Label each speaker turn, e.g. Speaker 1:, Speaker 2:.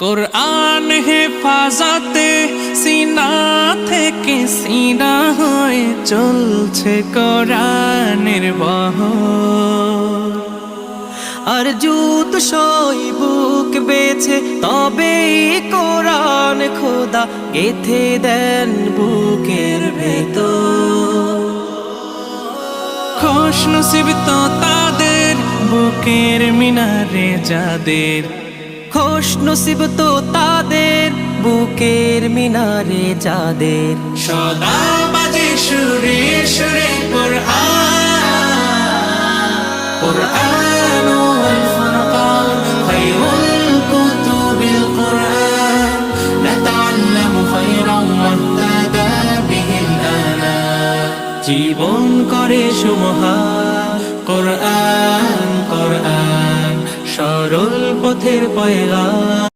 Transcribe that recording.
Speaker 1: কোরআন হেফাজতে সিনা থেকে সিনা হয়ে চলছে কোরআনের বহর।
Speaker 2: আর জুত সই বুক বেছে তবে কোরআন খোদা গেথে দেন বুকের ভেতর।
Speaker 1: খুশ নসিব তো তাদের বুকের মিনারে যাদের,
Speaker 2: খুশ নসিব তো তাদের বুকের মিনারে যাদের।
Speaker 1: সদা বাজে সুরে সুরে কোরআন ওয়াল ফুরকান খায়রুল কুতুবিল কোরআন নাতাআল্লামু খায়রান ওয়াহতাদা বিহিল আনা। জীবন করে সুমহান কোরআন কোরআন, সরল পথের পয়গাম।